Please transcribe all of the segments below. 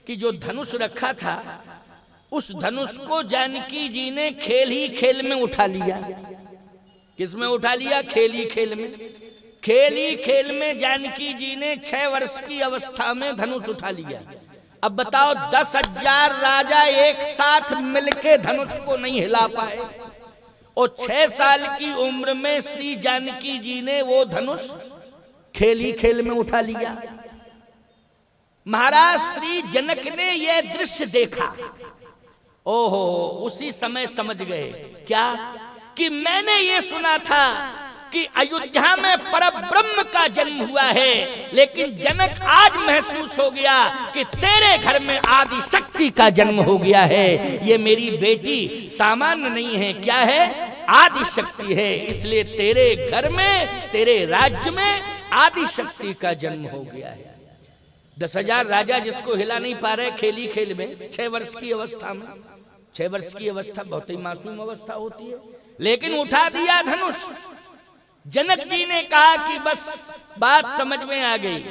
कि जो धनुष रखा था उस धनुष को जानकी जी ने खेल ही खेल में उठा लिया। किस में उठा लिया? खेल ही खेल में। खेल ही खेल में जानकी जी ने 6 वर्ष की अवस्था में धनुष उठा लिया। अब बताओ 10,000 राजा एक साथ मिलके धनुष को नहीं हिला पाए और 6 साल की उम्र में श्री जानकी जी ने वो धनुष खेल ही खेल में उठा लिया। महाराज श्री जनक ने यह दृश्य देखा, ओहो, उसी समय समझ गए क्या कि मैंने ये सुना था कि अयोध्या में परब्रह्म का जन्म हुआ है, लेकिन जनक आज महसूस हो गया कि तेरे घर में आदि शक्ति का जन्म हो गया है। ये मेरी बेटी सामान्य नहीं है, क्या है? आदि शक्ति है। इसलिए तेरे घर में, तेरे राज्य में आदि शक्ति का जन्म हो गया है। 10,000 राजा जिसको हिला नहीं पा रहे खेली खेल में 6 वर्ष की अवस्था में। 6 वर्ष की अवस्था बहुत ही मासूम अवस्था होती है, लेकिन उठा दिया धनुष। जनक जी ने कहा कि बस बात समझ में आ गई,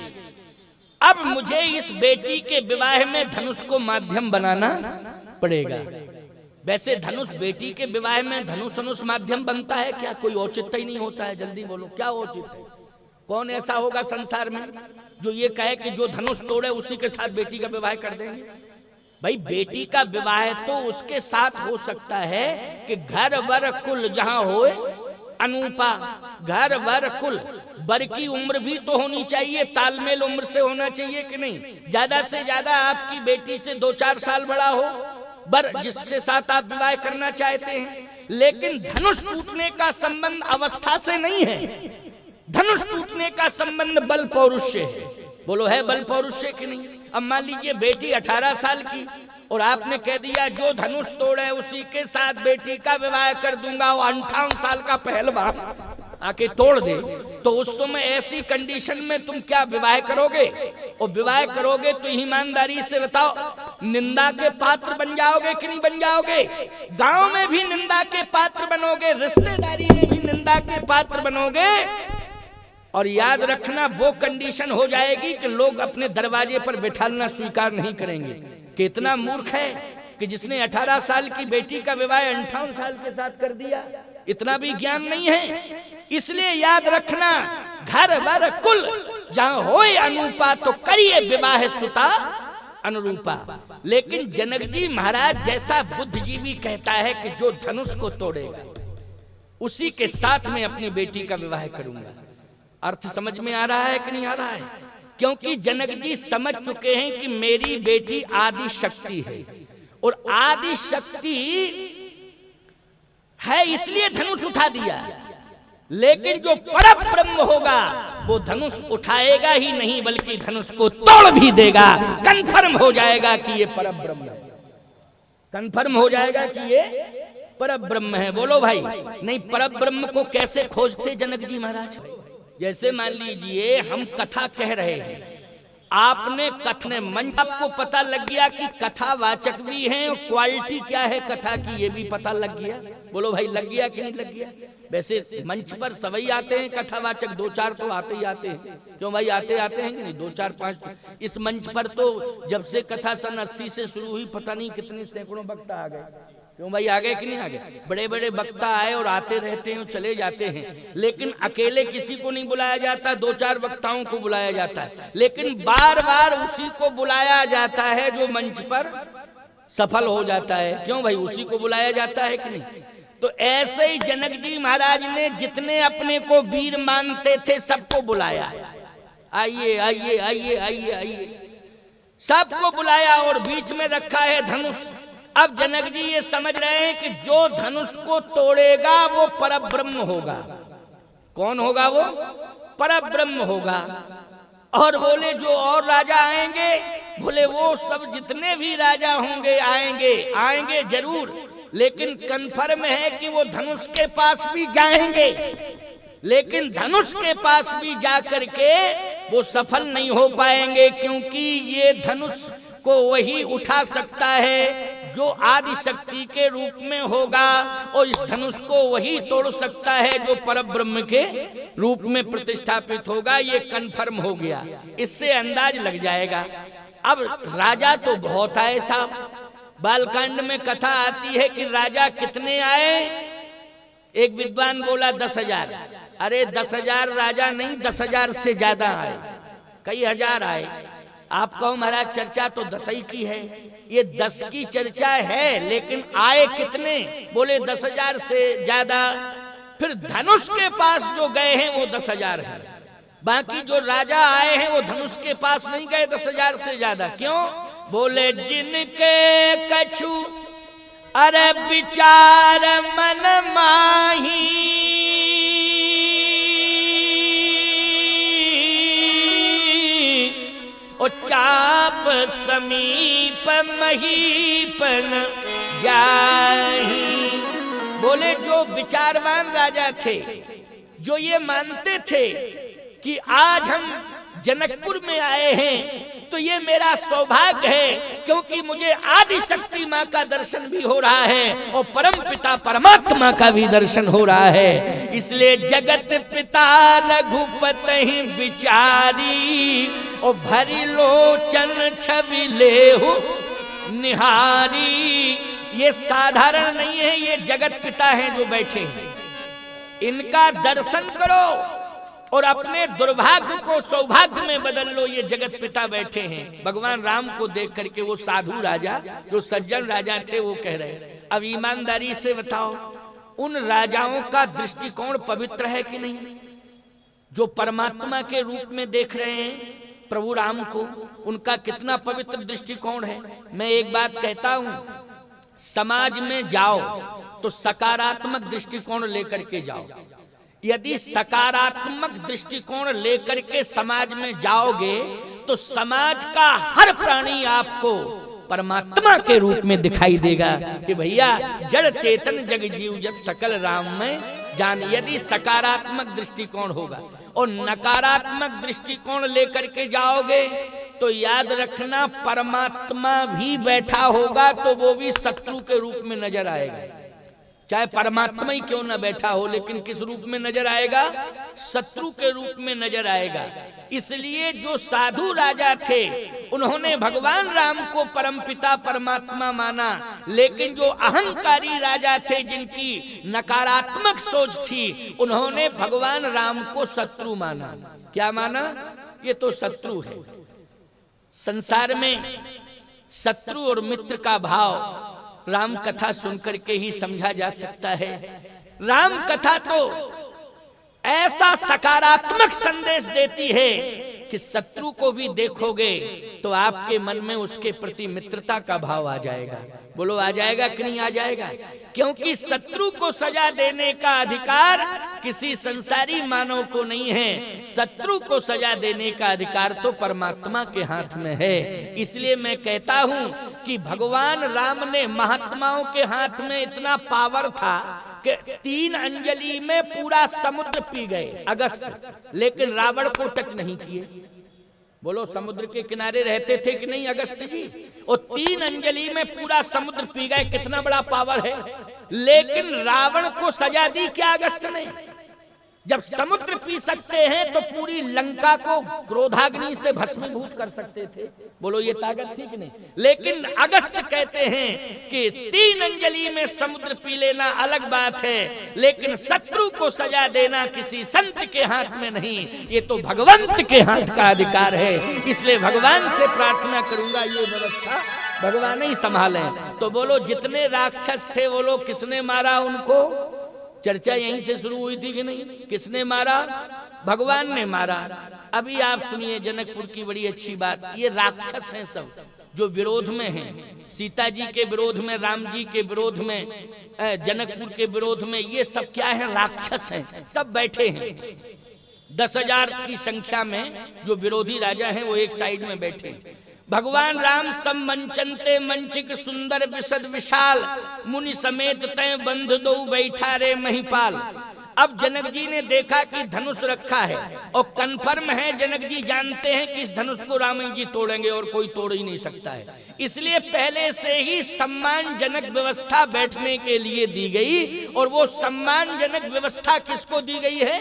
अब मुझे इस बेटी के विवाह में धनुष को माध्यम बनाना पड़ेगा। वैसे धनुष, बेटी के विवाह में धनुष माध्यम बनता है क्या? कोई औचित्य ही नहीं होता है। जल्दी बोलो, क्या औचित्य है? कौन ऐसा होगा संसार में जो ये कहे कि जो धनुष तोड़े उसी के साथ बेटी का विवाह कर देंगे? भाई, बेटी का विवाह तो उसके साथ हो सकता है कि घर वर कुल जहां होए अनूपा। घर वर कुल, वर की उम्र भी तो होनी चाहिए, तालमेल उम्र से होना चाहिए कि नहीं? ज्यादा से ज्यादा आपकी बेटी से 2-4 साल बड़ा हो वर, जिसके साथ आप विवाह करना चाहते हैं। लेकिन धनुष टूटने का संबंध अवस्था से नहीं है, धनुष टूटने का संबंध बल पौरुष से है। बोलो, है बल पौरुष से कि नहीं? अब मान लीजिए बेटी 18 साल की और आपने कह दिया जो धनुष तोड़े उसी के साथ बेटी का विवाह कर दूंगा। वो 58 साल का पहलवान आके तोड़ दे, तो उस समय ऐसी कंडीशन में तुम क्या विवाह करोगे? और विवाह करोगे तो ईमानदारी से बताओ, निंदा के पात्र बन जाओगे कि नहीं बन जाओगे? गांव में भी निंदा के पात्र बनोगे, रिश्तेदारी में भी निंदा के पात्र बनोगे। और याद रखना, वो कंडीशन हो जाएगी कि लोग अपने दरवाजे पर बिठाना स्वीकार नहीं करेंगे। कितना मूर्ख है कि जिसने 18 साल की बेटी का विवाह 58 साल के साथ कर दिया। इतना भी ज्ञान नहीं है। इसलिए याद रखना, घर वर कुल जहां होए अनूपा, तो करिए विवाह सुता अनुरूपा। लेकिन जनक जी महाराज जैसा बुद्धिजीवी कहता है कि जो धनुष को तोड़ेगा उसी के साथ में अपनी बेटी का विवाह करूंगा। अर्थ समझ में आ रहा है कि नहीं आ रहा है? क्योंकि जनक जी समझ चुके हैं कि मेरी बेटी आदि शक्ति है, और आदि शक्ति है इसलिए धनुष उठा दिया। लेकिन जो परब्रह्म होगा वो धनुष उठाएगा ही नहीं, बल्कि धनुष को तोड़ भी देगा। कंफर्म हो जाएगा कि ये परब्रह्म है, कंफर्म हो जाएगा कि ये परब्रह्म है। बोलो भाई, नहीं परब्रह्म को कैसे खोजते जनक जी महाराज? जैसे मान लीजिए हम कथा कह रहे हैं, आपने कथने मंच, आपको पता लग गया कि कथावाचक भी हैं और क्वालिटी क्या है कथा की ये भी पता लग गया। बोलो भाई, लग गया कि नहीं लग गया? वैसे मंच पर सभी आते हैं कथावाचक, 2-4 तो आते ही आते हैं। क्यों भाई, आते आते हैं कि नहीं? 2-4-5 इस मंच पर तो जब से कथा सन 80 से शुरू हुई, पता नहीं कितने सैकड़ों वक्ता आ गए। क्यों भाई, आ गए कि नहीं आ गए? बड़े बड़े वक्ता आए और आते रहते हैं, चले जाते हैं। लेकिन अकेले किसी को नहीं बुलाया जाता, 2-4 वक्ताओं को बुलाया जाता है। लेकिन बार बार उसी को बुलाया जाता है जो मंच पर सफल हो जाता है। क्यों भाई, उसी को बुलाया जाता है कि नहीं? तो ऐसे ही जनक जी महाराज ने जितने अपने को वीर मानते थे सबको बुलाया, आइए आइए आइए आइए आइए, सबको बुलाया और बीच में रखा है धनुष। अब जनक जी ये समझ रहे हैं कि जो धनुष को तोड़ेगा वो परब्रह्म होगा। कौन होगा? वो परब्रह्म होगा। और बोले जो और राजा आएंगे, बोले वो सब जितने भी राजा होंगे आएंगे, आएंगे जरूर, लेकिन कन्फर्म है कि वो धनुष के पास भी जाएंगे। लेकिन धनुष के पास भी जाकर के वो सफल नहीं हो पाएंगे, क्योंकि ये धनुष को वही उठा सकता है जो आदि शक्ति के रूप में होगा, और इस धनुष को वही तोड़ सकता है जो परब्रह्म के रूप में प्रतिष्ठापित होगा। ये कन्फर्म हो गया। इससे अंदाज लग जाएगा अब राजा तो बहुत आए साहब, बालकांड में कथा आती है कि राजा कितने आए। एक विद्वान बोला 10,000। अरे 10,000 राजा नहीं, 10,000 से ज्यादा आए, कई हजार आए। आप कहो महाराज चर्चा तो 10 ही की है, ये 10 की चर्चा है, लेकिन आए कितने? बोले 10,000 से ज्यादा। फिर धनुष के पास जो गए हैं वो 10,000 है, बाकी जो राजा आए हैं वो धनुष के पास नहीं गए 10,000 से ज्यादा। क्यों? बोले जिनके कछु अरे विचार मन माही, ओ चाप समीप महीपन जाही। बोले जो विचारवान राजा थे, जो ये मानते थे कि आज हम जनकपुर में आए हैं तो ये मेरा सौभाग्य है, क्योंकि मुझे आदि शक्ति माँ का दर्शन भी हो रहा है और परम पिता परमात्मा का भी दर्शन हो रहा है। इसलिए जगत पिता रघुपति विचारी, और भरी लोचन छवि लेहु निहारी। ये साधारण नहीं है, ये जगत पिता हैं जो बैठे हैं। इनका दर्शन करो और अपने दुर्भाग्य को सौभाग्य में बदल लो। ये जगत पिता बैठे हैं। भगवान राम को देख करके वो साधु राजा, जो सज्जन राजा थे, वो कह रहे हैं, अब ईमानदारी से बताओ, उन राजाओं का दृष्टिकोण पवित्र है कि नहीं? जो परमात्मा के रूप में देख रहे हैं प्रभु राम को, उनका कितना पवित्र दृष्टिकोण है। मैं एक बात कहता हूं, समाज में जाओ तो सकारात्मक दृष्टिकोण लेकर के जाओ। यदि सकारात्मक दृष्टिकोण लेकर के समाज में जाओगे तो समाज का हर प्राणी आपको परमात्मा के रूप में दिखाई देगा कि भैया जड़ चेतन जग जीव जब सकल राम में जान। यदि सकारात्मक दृष्टिकोण होगा और नकारात्मक दृष्टिकोण लेकर के जाओगे तो याद रखना परमात्मा भी बैठा होगा तो वो भी शत्रु के रूप में नजर आएगा। चाहे परमात्मा ही क्यों न बैठा हो, लेकिन किस रूप में नजर आएगा? शत्रु के रूप में नजर आएगा। इसलिए जो साधु राजा थे उन्होंने भगवान राम को परमपिता परमात्मा माना, लेकिन जो अहंकारी राजा थे, जिनकी नकारात्मक सोच थी, उन्होंने भगवान राम को शत्रु माना। क्या माना? ये तो शत्रु है। संसार में शत्रु और मित्र का भाव राम कथा सुनकर के ही समझा जा सकता है। राम कथा तो ऐसा सकारात्मक संदेश देती है कि शत्रु को भी देखोगे तो आपके मन में उसके प्रति मित्रता का भाव आ जाएगा। बोलो आ जाएगा कि नहीं आ जाएगा? क्योंकि शत्रु को सजा देने का अधिकार किसी संसारी मानव को नहीं है। शत्रु को सजा देने का अधिकार तो परमात्मा के हाथ में है। इसलिए मैं कहता हूं कि भगवान राम ने, महात्माओं के हाथ में इतना पावर था कि 3 अंजलि में पूरा समुद्र पी गए अगस्त, लेकिन रावण को टच नहीं किए। बोलो समुद्र के किनारे रहते थे कि नहीं अगस्त जी? और 3 अंजलि में पूरा समुद्र पी गए। कितना बड़ा पावर है। लेकिन रावण को सजा दी क्या अगस्त ने? जब समुद्र पी सकते हैं तो पूरी लंका को क्रोधाग्नि से भस्मीभूत कर सकते थे। बोलो ये ताकत थी कि नहीं? लेकिन अगस्त कहते हैं कि 3 अंजलि में समुद्र पी लेना अलग बात है, लेकिन शत्रु को सजा देना किसी संत के हाथ में नहीं, ये तो भगवंत के हाथ का अधिकार है। इसलिए भगवान से प्रार्थना करूंगा ये व्यवस्था भगवान ही संभालें। तो बोलो जितने राक्षस थे वो लोग किसने मारा उनको? चर्चा यहीं से शुरू हुई थी कि नहीं? किसने मारा? भगवान ने मारा। अभी आप सुनिए जनकपुर की बड़ी अच्छी बात। ये राक्षस हैं सब जो विरोध में हैं, सीता जी के विरोध में, राम जी के विरोध में, जनकपुर के विरोध में। ये सब क्या है? राक्षस हैं। सब बैठे हैं 10,000 की संख्या में। जो विरोधी राजा हैं वो एक साइड में बैठे हैं। भगवान राम सब मंचनते मंचिक सुंदर विशद विशाल, मुनि समेत तय बंध दो बैठा रे महिपाल। अब जनक जी ने देखा कि धनुष रखा है और कन्फर्म है, जनक जी जानते हैं कि इस धनुष को राम जी तोड़ेंगे और कोई तोड़ ही नहीं सकता है। इसलिए पहले से ही सम्मानजनक व्यवस्था बैठने के लिए दी गई। और वो सम्मानजनक व्यवस्था किसको दी गई है?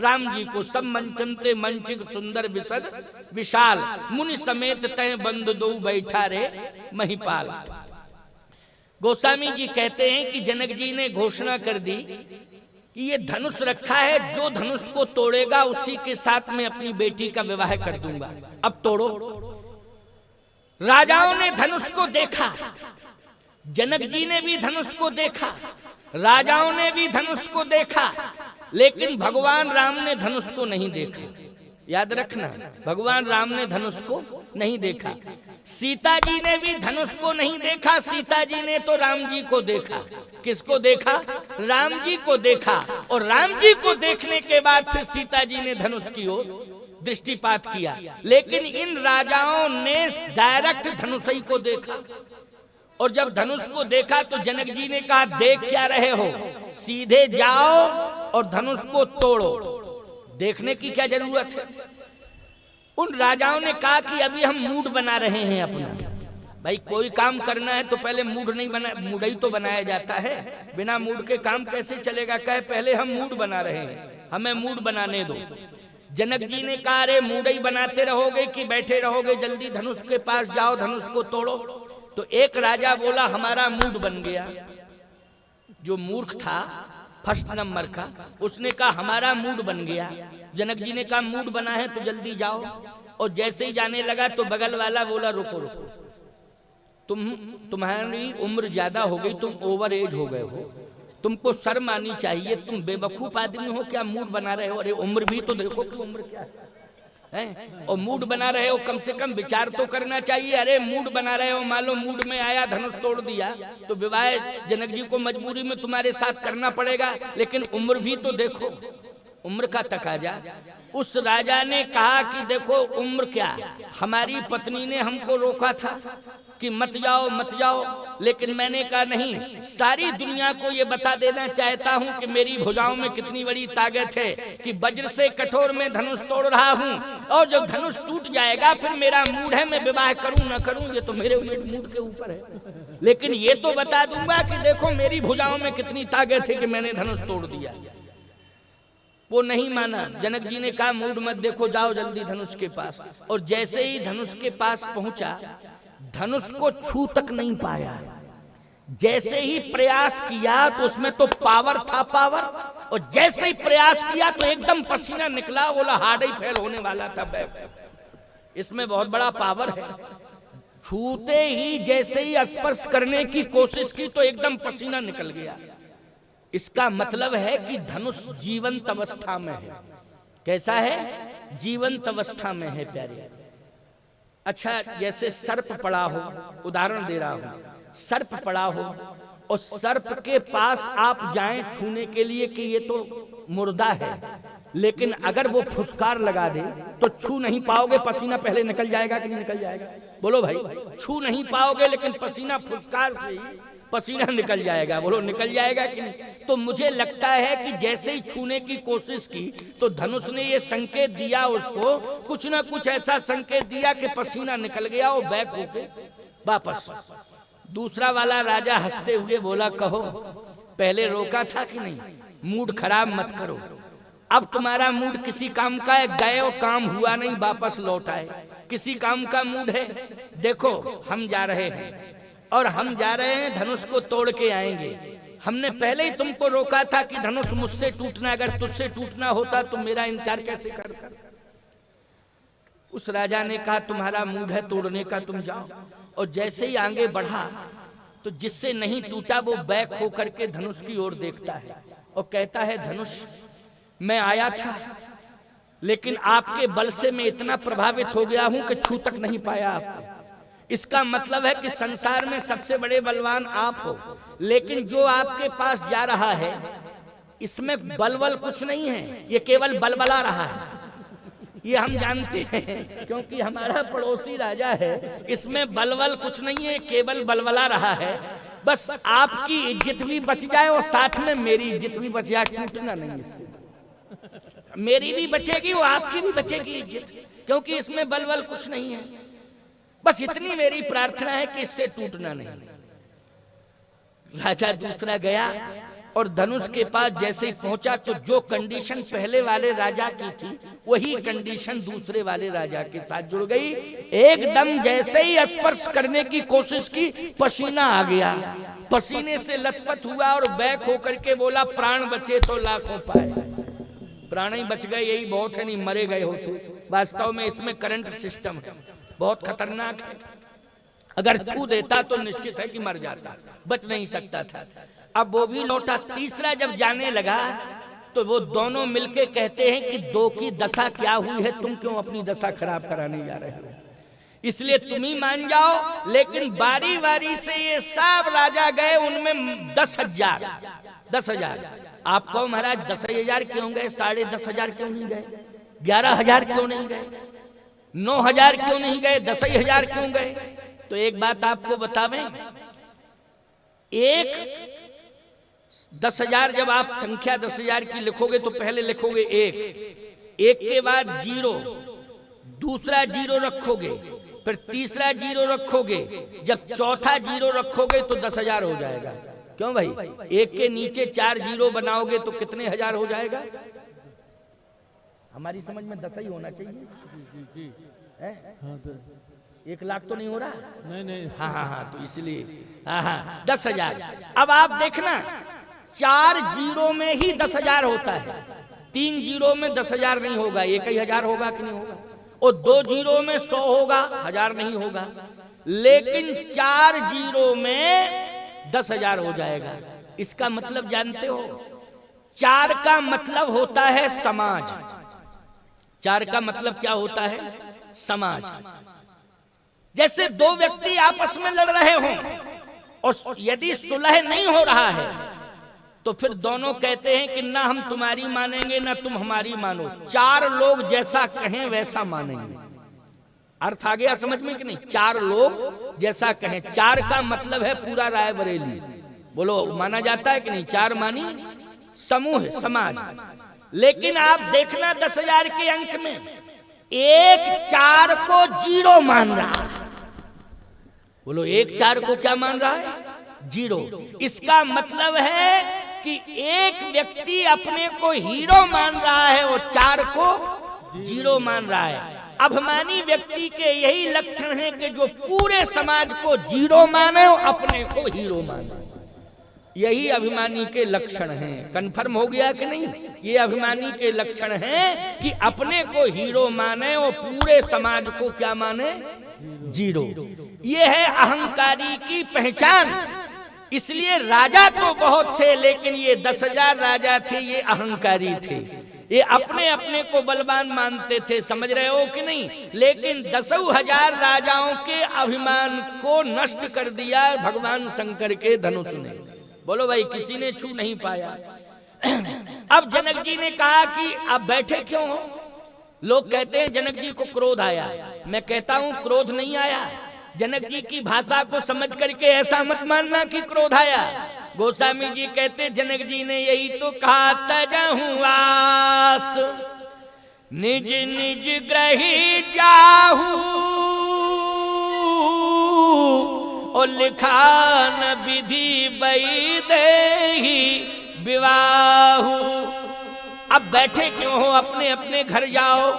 राम जी को सब मंचनते मंचिक सुंदर विसद विशाल मुनि समेत तय बंद दो बैठा रे महिपाल। गोस्वामी जी कहते हैं कि जनक जी ने घोषणा कर दी कि ये धनुष रखा है, जो धनुष को तोड़ेगा उसी के साथ मैं अपनी बेटी का विवाह कर दूंगा। अब तोड़ो। राजाओं ने धनुष को देखा, जनक जी ने भी धनुष को देखा, राजाओं ने भी धनुष को देखा, लेकिन भगवान राम ने धनुष को नहीं देखा। याद रखना, भगवान राम ने धनुष को नहीं देखा। सीता जी ने भी धनुष को नहीं देखा, सीता जी ने तो राम जी को देखा। किसको देखा? राम जी को देखा। और राम जी को देखने के बाद फिर सीता जी ने धनुष की ओर दृष्टिपात किया। लेकिन इन राजाओं ने डायरेक्ट धनुष ही को देखा। और जब धनुष को देखा तो जनक जी ने कहा, देख क्या रहे हो, सीधे जाओ और धनुष को तोड़ो। देखने की क्या जरूरत है? उन राजाओं ने कहा कि अभी हम मूड बना रहे हैं अपना। भाई कोई काम करना है तो पहले मूड नहीं बना, मूड ही तो बनाया जाता है। बिना मूड के काम कैसे चलेगा? कहे पहले हम मूड बना रहे हैं, हमें मूड बनाने दो। जनक जी ने कहा, अरे मूड ही बनाते रहोगे कि बैठे रहोगे? जल्दी धनुष के पास जाओ, धनुष को तोड़ो। तो एक राजा बोला, हमारा मूड बन गया। जो मूर्ख था फर्स्ट नंबर का, उसने कहा हमारा मूड बन गया। जनक जी ने कहा मूड बना है तो जल्दी जाओ। और जैसे ही जाने लगा तो बगल वाला बोला, रुको रुको, तुम्हारी उम्र ज्यादा हो गई, तुम ओवर एज हो गए हो, तुमको शर्म आनी चाहिए, तुम बेवकूफ आदमी हो क्या मूड बना रहे हो? अरे उम्र भी तो देखो कि उम्र क्या है? और मूड बना रहे हो, कम से कम विचार तो करना चाहिए। अरे मूड बना रहे हो, मान लो मूड में आया, धनुष तोड़ दिया, तो विवाह जनक जी को मजबूरी में तुम्हारे साथ करना पड़ेगा, लेकिन उम्र भी तो देखो, उम्र का तकाजा। उस राजा ने कहा कि देखो उम्र क्या, हमारी पत्नी ने हमको रोका था कि मत जाओ मत जाओ, लेकिन मैंने कहा नहीं, सारी दुनिया को ये बता देना चाहता हूँ कि मेरी भुजाओं में कितनी बड़ी ताकत है कि वज्र से कठोर में धनुष तोड़ रहा हूँ, और जब धनुष टूट जाएगा फिर मेरा मूड है, मैं विवाह करूँ न करूँ ये तो मेरे मूड के ऊपर है, लेकिन ये तो बता दूंगा कि देखो मेरी भुजाओं में कितनी ताकत है कि मैंने धनुष तोड़ दिया। वो नहीं माना। जनक जी ने कहा मूड मत देखो, जाओ जल्दी धनुष के पास। और जैसे ही धनुष के पास पहुंचा, धनुष को छू तक नहीं पाया। जैसे ही प्रयास किया तो उसमें तो पावर था, पावर, और जैसे ही प्रयास किया तो एकदम पसीना निकला, बोला हार्ड ही फेल होने वाला था। इसमें बहुत बड़ा पावर है। छूते ही जैसे ही स्पर्श करने की कोशिश की तो एकदम पसीना निकल गया। इसका मतलब है कि धनुष जीवंत अवस्था में है। कैसा है? जीवंत अवस्था में है प्यारे। अच्छा, जैसे सर्प पड़ा हो, उदाहरण दे रहा हूं, सर्प पड़ा हो और सर्प के पास आप जाएं छूने के लिए कि ये तो मुर्दा है, लेकिन अगर वो फुसकार लगा दे तो छू नहीं पाओगे, पसीना पहले निकल जाएगा कि नहीं निकल जाएगा? बोलो भाई, छू नहीं पाओगे लेकिन पसीना फुसकार से ही पसीना निकल जाएगा। बोलो निकल जाएगा कि नहीं? तो मुझे लगता है कि जैसे ही छूने की कोशिश की तो धनुष ने ये संकेत दिया उसको, कुछ ना कुछ ऐसा संकेत दिया कि पसीना निकल गया और बैक होके वापस। दूसरा वाला राजा हंसते हुए बोला, कहो पहले रोका था कि नहीं? मूड खराब मत करो, अब तुम्हारा मूड किसी काम का है, गए और काम हुआ नहीं, वापस लौट आए। किसी काम का मूड है? देखो हम जा रहे हैं और हम जा रहे हैं धनुष को तोड़ के आएंगे। हमने पहले ही तुमको रोका था कि धनुष मुझसे टूटना, अगर तुझसे टूटना होता तो मेरा इंतजार कैसे करता? उस राजा ने कहा तुम्हारा मूड है तोड़ने का, तुम जाओ। और जैसे ही आगे बढ़ा तो जिससे नहीं टूटा वो बैक होकर के धनुष की ओर देखता है और कहता है, धनुष मैं आया था लेकिन आपके बल से मैं इतना प्रभावित हो गया हूं कि छू तक नहीं पाया आपको। इसका मतलब है कि संसार में सबसे बड़े बलवान आप हो, लेकिन जो आपके पास जा रहा है इसमें बलबल कुछ नहीं है, ये केवल बलबला रहा है। ये हम जानते हैं क्योंकि हमारा पड़ोसी राजा है, इसमें बलबल कुछ नहीं है, केवल बलबला रहा है। बस आपकी इज्जत भी बच जाए और साथ में मेरी इज्जत भी बच जाए, टूटना नहीं इससे। मेरी भी बचेगी और आपकी भी बचेगी इज्जत, क्योंकि इसमें बलबल कुछ नहीं है। बस इतनी मेरी प्रार्थना है कि इससे टूटना नहीं। राजा दूसरा गया और धनुष के पास जैसे ही पहुंचा तो जो कंडीशन पहले वाले राजा की थी वही कंडीशन दूसरे वाले राजा के साथ जुड़ गई। एकदम जैसे ही स्पर्श करने की कोशिश की, पसीना आ गया, पसीने से लथपथ हुआ और बैक होकर के बोला प्राण बचे तो लाखों पाए। प्राण ही बच गए यही बहुत है, नहीं मरे गए होते। वास्तव में इसमें करंट सिस्टम है, बहुत खतरनाक है। अगर छू देता तो निश्चित है कि मर जाता, बच नहीं सकता था। अब वो भी लौटा। तीसरा जब जाने लगा तो वो दोनों मिलके कहते हैं कि दो की दशा क्या हुई है, तुम क्यों अपनी दशा खराब कराने जा रहे हो, इसलिए तुम ही मान जाओ। लेकिन बारी बारी से ये सब राजा गए, उनमें 10,000 आप कहो महाराज 10,000 क्यों गए, 10,500 क्यों नहीं गए, 11,000 क्यों नहीं गए, 9,000 क्यों नहीं गए, 10,000 क्यों गए? तो एक बात आपको बतावें, एक 10,000 जब आप संख्या 10,000 की लिखोगे तो पहले लिखोगे एक के बाद 0, दूसरा 0 रखोगे, फिर तीसरा 0 रखोगे, जब चौथा 0 रखोगे तो 10,000 हो जाएगा। क्यों भाई? एक के नीचे 4 0 बनाओगे तो कितने हजार हो जाएगा? हमारी समझ में 10 ही होना चाहिए। 1 लाख तो नहीं हो रहा? नहीं। हाँ, तो इसलिए हाँ 10,000। अब आप देखना 4 0 में ही 10,000 होता है, 3 0 में 10,000 नहीं होगा, 1,000 होगा कि नहीं होगा? और 2 0 में 100 होगा, 1000 नहीं होगा। लेकिन 4 0 में 10,000 हो जाएगा। इसका मतलब जानते हो? 4 का मतलब होता है समाज। 4 का मतलब क्या होता है? समाज। जैसे 2 व्यक्ति आपस में लड़ रहे हों और यदि सुलह नहीं हो रहा है तो फिर दोनों कहते हैं कि ना हम तुम्हारी मानेंगे ना तुम हमारी मानो, 4 लोग जैसा कहें वैसा मानेंगे। अर्थ आ गया समझ में कि नहीं? 4 लोग जैसा कहें। 4 का मतलब है पूरा रायबरेली। बोलो माना जाता है कि नहीं? 4 मानी समूह, समाज। लेकिन आप देखना 10,000 के अंक में एक 4 को 0 मान रहा है। बोलो एक 4 को क्या मान रहा है? 0। इसका मतलब है कि एक व्यक्ति अपने को हीरो मान रहा है और 4 को 0 मान रहा है। अभिमानी व्यक्ति के यही लक्षण है कि जो पूरे समाज को 0 माने और अपने को हीरो माने। यही अभिमानी के लक्षण हैं। कन्फर्म हो गया कि नहीं? ये अभिमानी के लक्षण हैं कि अपने को हीरो माने और पूरे समाज को क्या माने? 0। ये है अहंकारी की पहचान। इसलिए राजा तो बहुत थे, लेकिन ये 10,000 राजा थे, ये अहंकारी थे। ये अपने अपने को बलवान मानते थे, समझ रहे हो कि नहीं? लेकिन 10,000 राजाओं के अभिमान को नष्ट कर दिया भगवान शंकर के धनुष ने। बोलो भाई, किसी ने छू नहीं पाया। अब जनक जी ने कहा कि आप बैठे क्यों हो? लोग कहते हैं जनक जी को क्रोध आया। मैं कहता हूं क्रोध नहीं आया। जनक जी की भाषा को समझ करके ऐसा मत मानना कि क्रोध आया। गोस्वामी जी कहते जनक जी ने यही तो कहा, तजहु आस निज निज ग्रही जाहू और लिखा न विधि बई देहि विवाहु। अब बैठे क्यों हो? अपने अपने घर जाओ,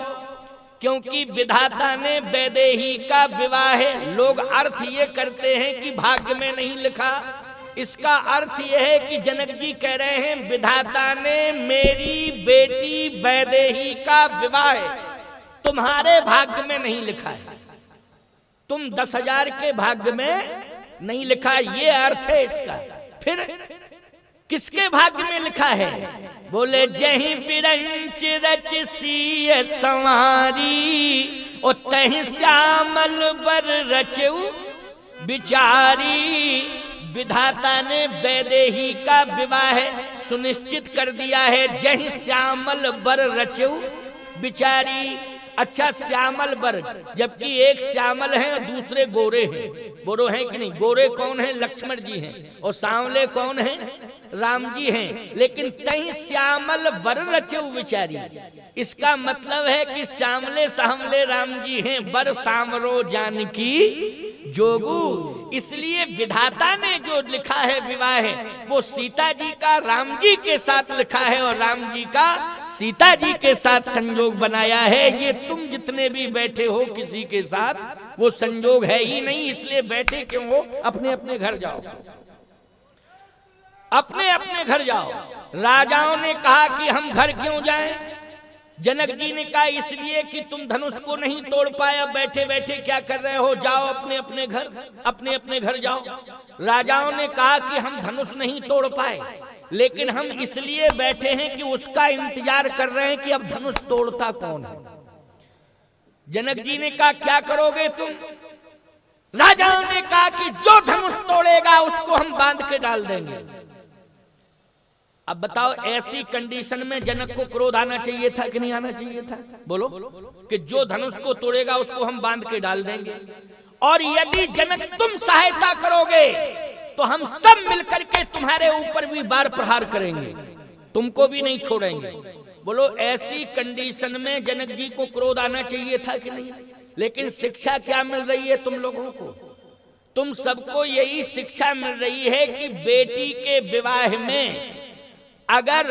क्योंकि विधाता ने वैदेही का विवाह है। लोग अर्थ ये करते हैं कि भाग्य में नहीं लिखा। इसका अर्थ यह है कि जनक जी कह रहे हैं विधाता ने मेरी बेटी वैदेही का विवाह तुम्हारे भाग्य में नहीं लिखा है, तुम 10,000 के भाग्य में नहीं लिखा। ये अर्थ है इसका। फिर किसके भाग्य में लिखा है? बोले जहीं बिरंच रच सीय संवारी और तहीं श्यामल बर रचऊ बिचारी। विधाता ने वैदेही का विवाह सुनिश्चित कर दिया है। जहीं श्यामल बर रचऊ बिचारी। अच्छा, श्यामल बर, जबकि एक श्यामल है और दूसरे गोरे हैं। गोरो हैं कि नहीं? गोरे कौन है? लक्ष्मण जी हैं। और सांवले कौन है? राम जी हैं। लेकिन कहीं श्यामल बर रचऊ बिचारी, इसका मतलब है कि श्यामले सांवले राम जी हैं, बर सांवरो जानकी जोगू। इसलिए विधाता ने जो लिखा है विवाह वो सीता जी का राम जी के साथ लिखा है और राम जी का सीता जी के साथ संयोग बनाया है। ये तुम जितने भी बैठे हो किसी के साथ वो संयोग है ही नहीं, इसलिए बैठे क्यों हो? अपने अपने घर जाओ, अपने अपने घर जाओ। राजाओं ने कहा कि हम घर क्यों जाएं? जनक जी ने कहा इसलिए कि तुम धनुष को नहीं तोड़ पाया, बैठे बैठे क्या कर रहे हो, जाओ अपने अपने घर, अपने अपने घर जाओ। राजाओं ने कहा कि हम धनुष नहीं तोड़ पाए, लेकिन हम इसलिए बैठे हैं कि उसका इंतजार कर रहे हैं कि अब धनुष तोड़ता कौन है। जनक जी ने कहा क्या करोगे तुम? राजाओं ने कहा कि जो धनुष तोड़ेगा उसको हम बांध के डाल देंगे। अब बताओ ऐसी कंडीशन में जनक को क्रोध आना चाहिए था कि नहीं आना चाहिए था? बोलो कि जो धनुष को तोड़ेगा उसको हम बांध के डाल देंगे, और यदि जनक तुम सहायता करोगे तो हम सब मिलकर के तुम्हारे ऊपर भी बार प्रहार करेंगे, तुमको भी नहीं छोड़ेंगे। बोलो ऐसी कंडीशन में जनक जी को क्रोध आना चाहिए था कि नहीं? लेकिन शिक्षा क्या मिल रही है तुम लोगों को? तुम सबको यही शिक्षा मिल रही है कि बेटी के विवाह में अगर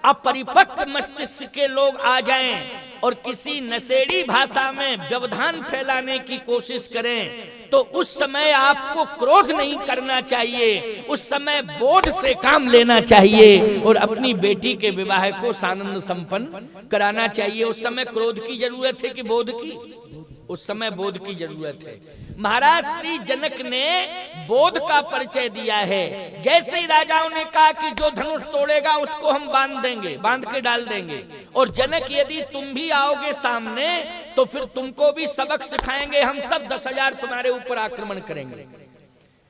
अपरिपक्व मस्तिष्क के लोग आ जाएं और किसी नशेड़ी भाषा में व्यवधान फैलाने की कोशिश करें तो उस समय आपको क्रोध नहीं करना चाहिए, उस समय बोध से काम लेना चाहिए और अपनी बेटी के विवाह को सानंद संपन्न कराना चाहिए। उस समय क्रोध की जरूरत है कि बोध की? उस समय बोध की जरूरत है। महाराज श्री जनक ने बोध का परिचय दिया है। जैसे ही राजाओं ने कहा कि जो धनुष तोड़ेगा उसको हम बांध देंगे, बांध के डाल देंगे, और जनक यदि तुम भी आओगे सामने तो फिर तुमको भी सबक सिखाएंगे, हम सब 10,000 तुम्हारे ऊपर आक्रमण करेंगे।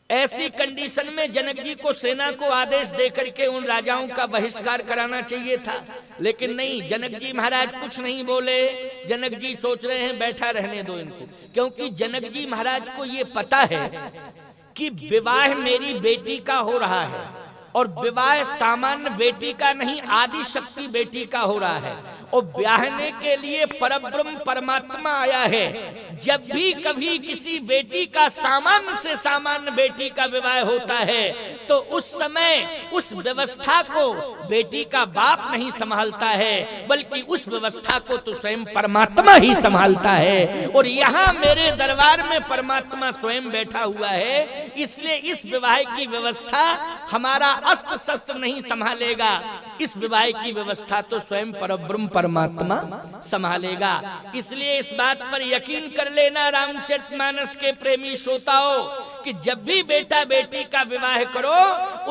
ऐसी कंडीशन में जनक जी को सेना को आदेश देकर के उन राजाओं का बहिष्कार कराना चाहिए था, लेकिन नहीं, जनक जी महाराज कुछ नहीं बोले। जनक जी सोच रहे हैं बैठा रहने दो इनको, क्योंकि जनक जी महाराज को ये पता है कि विवाह मेरी बेटी का हो रहा है और विवाह सामान्य बेटी का नहीं, आदि शक्ति बेटी का हो रहा है और ब्याहने के लिए परब्रह्म परमात्मा आया है। जब भी कभी किसी बेटी का सामान्य से सामान्य बेटी का विवाह होता है तो उस समय उस व्यवस्था को बेटी का बाप नहीं संभालता है, बल्कि उस व्यवस्था को तो स्वयं परमात्मा ही संभालता है। और यहाँ मेरे दरबार में परमात्मा स्वयं बैठा हुआ है, इसलिए इस विवाह की व्यवस्था हमारा अस्त्र शस्त्र नहीं संभालेगा, इस विवाह की व्यवस्था तो स्वयं परब्रह्म परमात्मा संभालेगा। इसलिए इस बात पर यकीन कर लेना रामचरितमानस के प्रेमी श्रोताओं कि जब भी बेटा बेटी का विवाह करो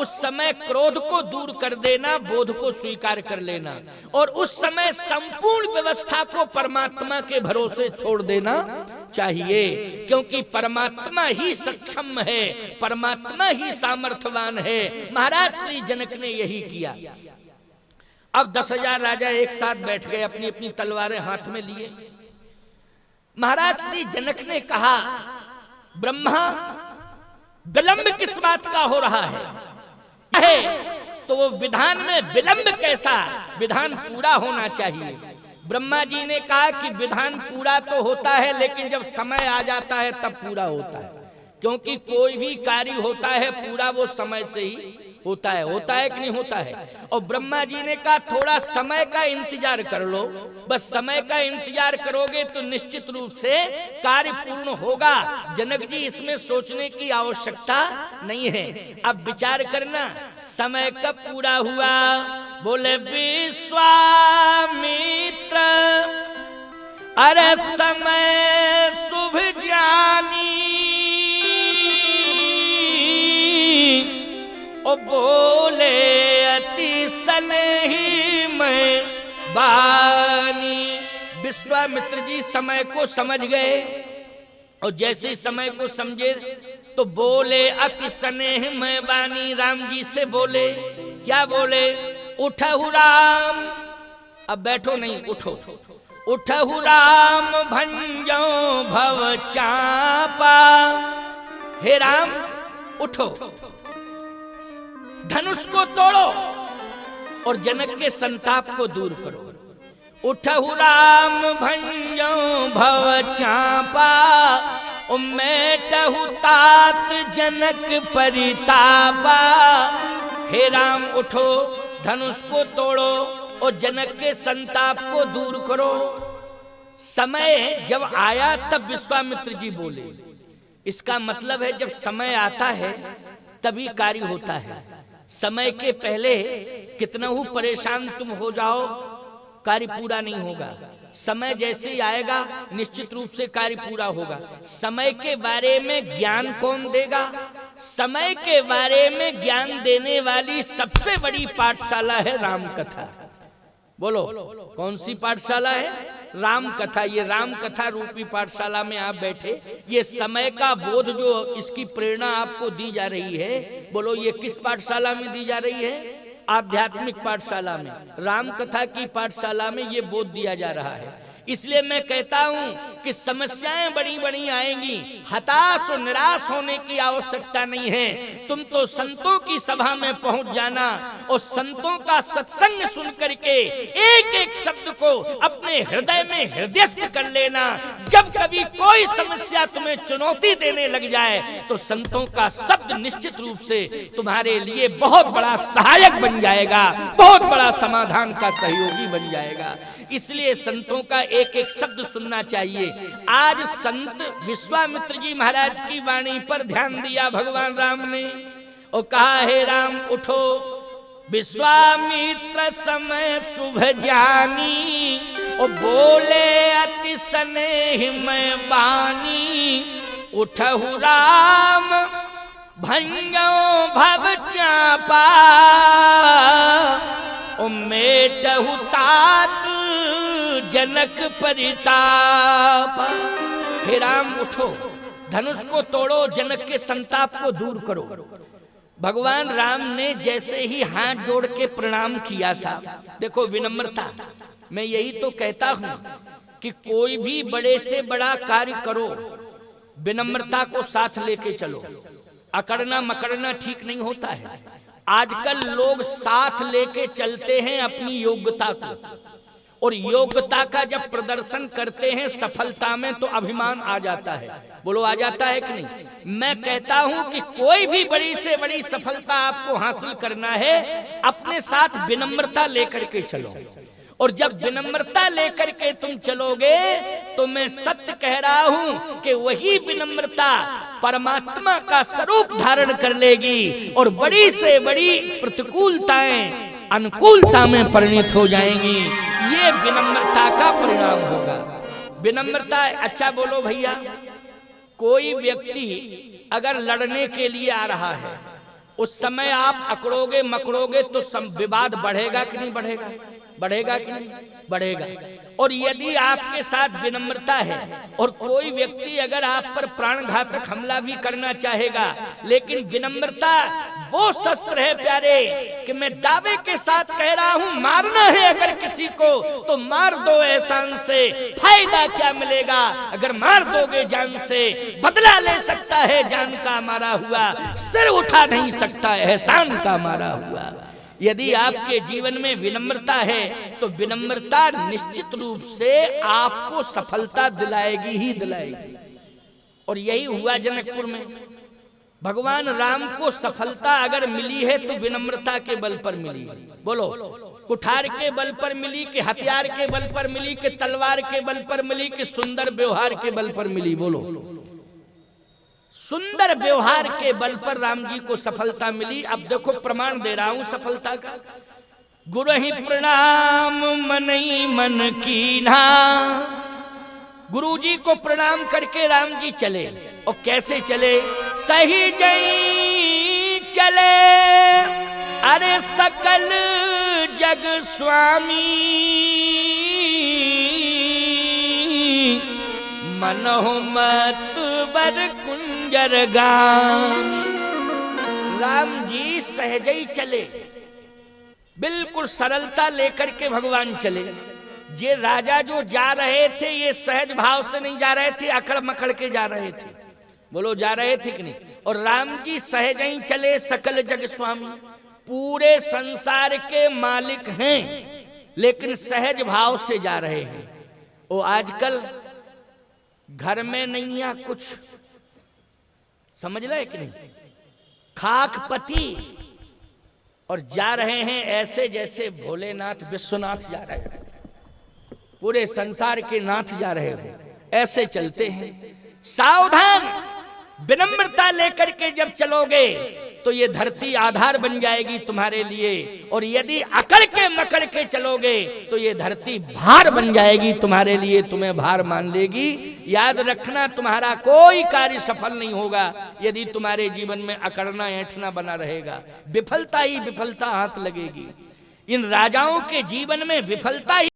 उस समय क्रोध को दूर कर देना, बोध को स्वीकार कर लेना, और उस समय संपूर्ण व्यवस्था को परमात्मा के भरोसे छोड़ देना चाहिए, क्योंकि परमात्मा ही सक्षम है, परमात्मा ही सामर्थ्यवान है। महाराज श्री जनक ने यही किया। अब 10,000 राजा एक साथ बैठ गए, अपनी अपनी तलवारें हाथ में लिए। महाराज श्री जनक ने कहा ब्रह्मा विलंब किस बात का हो रहा है? तो वो विधान में विलंब कैसा, विधान पूरा होना चाहिए। ब्रह्मा जी ने कहा कि विधान पूरा तो होता है लेकिन जब समय आ जाता है तब पूरा होता है, क्योंकि कोई भी कार्य होता है पूरा वो समय से ही होता है कि नहीं होता है। और ब्रह्मा जी ने कहा थोड़ा समय का इंतजार कर लो, बस समय का इंतजार करोगे तो निश्चित रूप से कार्य पूर्ण होगा। जनक जी इसमें सोचने की आवश्यकता नहीं है। अब विचार करना समय कब पूरा हुआ? बोले विश्वामित्र अरे समय शुभ जानी, ओ बोले अति सनहि में बानी। विश्वामित्र जी समय को समझ गए और जैसे समय को समझे तो बोले अति स्नेह में बानी। राम जी से बोले, क्या बोले? उठहु राम, अब बैठो नहीं, उठो। उठहु राम भंजो भव चापा, हे राम उठो, धनुष को तोड़ो और जनक के संताप को दूर करो। उठहु राम भंजो भव चापा, उमेटहु तात जनक परितापा। हे राम उठो, धनुष को तोड़ो और जनक के संताप को दूर करो। समय जब आया तब विश्वामित्र जी बोले। इसका मतलब है जब समय आता है तभी कार्य होता है। समय के पहले कितना ही परेशान तुम हो जाओ, कार्य पूरा नहीं होगा। समय जैसे ही आएगा निश्चित रूप से कार्य पूरा होगा। समय के बारे में ज्ञान कौन देगा? समय के बारे में ज्ञान देने वाली सबसे बड़ी पाठशाला है राम कथा। बोलो कौन सी पाठशाला है? राम कथा। ये राम कथा रूपी पाठशाला में आप बैठे, ये समय का बोध जो इसकी प्रेरणा आपको दी जा रही है, बोलो ये किस पाठशाला में दी जा रही है? आध्यात्मिक पाठशाला में, राम कथा की पाठशाला में ये बोध दिया जा रहा है। इसलिए मैं कहता हूं कि समस्याएं बड़ी बड़ी आएंगी, हताश और निराश होने की आवश्यकता नहीं है। तुम तो संतों की सभा में पहुंच जाना और संतों का सत्संग सुन करके एक एक शब्द को अपने हृदय में हृदयस्थ कर लेना। जब कभी कोई समस्या तुम्हें चुनौती देने लग जाए तो संतों का शब्द निश्चित रूप से तुम्हारे लिए बहुत बड़ा सहायक बन जाएगा, बहुत बड़ा समाधान का सहयोगी बन जाएगा। इसलिए संतों का एक एक शब्द सुनना चाहिए। आज संत विश्वामित्र जी महाराज की वाणी पर ध्यान दिया भगवान राम ने और कहा, हे राम उठो, विश्वामित्र समय शुभ जानी और बोले अति स्नेह में बानी। उठहु राम भंजो भव चापा उमेटहु तात जनक परिताप। हे राम उठो, धनुष को तोड़ो, जनक के संताप को दूर करो। भगवान राम ने जैसे ही हाथ जोड़ के प्रणाम किया था, देखो विनम्रता। मैं यही तो कहता हूं कि कोई भी बड़े से बड़ा कार्य करो, विनम्रता को साथ लेके चलो। अकड़ना मकड़ना ठीक नहीं होता है। आजकल लोग साथ लेके चलते हैं अपनी योग्यता को, और योग्यता का जब प्रदर्शन करते हैं सफलता में तो अभिमान आ जाता है। बोलो आ जाता है कि नहीं? मैं कहता हूं कि कोई भी बड़ी से बड़ी सफलता आपको हासिल करना है, अपने साथ विनम्रता लेकर के चलो। और जब विनम्रता लेकर के तुम चलोगे तो मैं सत्य कह रहा हूं कि वही विनम्रता परमात्मा का स्वरूप धारण कर लेगी और बड़ी से बड़ी प्रतिकूलताएं अनुकूलता में परिणित हो जाएंगी। ये विनम्रता का परिणाम होगा। विनम्रता। अच्छा बोलो भैया, कोई व्यक्ति अगर लड़ने के लिए आ रहा है, उस समय आप अकड़ोगे मकड़ोगे तो विवाद बढ़ेगा कि नहीं बढ़ेगा? बढ़ेगा कि नहीं? बढ़ेगा। और यदि आपके साथ विनम्रता है और कोई व्यक्ति अगर आप पर प्राणघातक हमला भी करना चाहेगा, लेकिन विनम्रता वो शस्त्र है प्यारे कि मैं दावे के साथ कह रहा हूं, मारना है अगर किसी को तो मार दो एहसान से, फायदा क्या मिलेगा? अगर मार दोगे जान से, बदला ले सकता है जान का मारा हुआ, सिर उठा नहीं सकता एहसान का मारा हुआ। यदि आपके जीवन में विनम्रता है तो विनम्रता निश्चित रूप से आपको सफलता दिलाएगी ही दिलाएगी। और यही हुआ जनकपुर में। भगवान राम को सफलता अगर मिली है तो विनम्रता के बल पर मिली। बोलो कुठार के बल पर मिली कि हथियार के बल पर मिली कि तलवार के बल पर मिली कि सुंदर व्यवहार के बल पर मिली? बोलो सुंदर व्यवहार के बल पर राम जी को सफलता मिली। अब देखो प्रमाण दे रहा हूं सफलता का। गुरु ही प्रणाम मनई मन कीन्हा। गुरु जी को प्रणाम करके राम जी चले। और कैसे चले? सही जई चले अरे सकल जग स्वामी, मनों मत बर कुंजर गान। राम जी सहज ही चले, बिल्कुल सरलता लेकर के भगवान चले। ये राजा जो जा रहे थे ये सहज भाव से नहीं जा रहे थे, अकड़ मकड़ के जा रहे थे। बोलो जा रहे थे कि नहीं? और राम जी सहज ही चले सकल जग स्वामी, पूरे संसार के मालिक हैं लेकिन सहज भाव से जा रहे हैं। वो आजकल घर में नहीं है कुछ समझ रहे कि नहीं? खाकपति और जा रहे हैं ऐसे जैसे भोलेनाथ विश्वनाथ जा रहे हैं, पूरे संसार के नाथ जा रहे हो, ऐसे चलते हैं। सावधान, विनम्रता लेकर के जब चलोगे तो ये धरती आधार बन जाएगी तुम्हारे लिए, और यदि अकड़ के मकड़ के चलोगे तो ये धरती भार बन जाएगी तुम्हारे लिए, तुम्हें भार मान लेगी। याद रखना, तुम्हारा कोई कार्य सफल नहीं होगा यदि तुम्हारे जीवन में अकड़ना ऐंठना बना रहेगा। विफलता ही विफलता हाथ लगेगी। इन राजाओं के जीवन में विफलता ही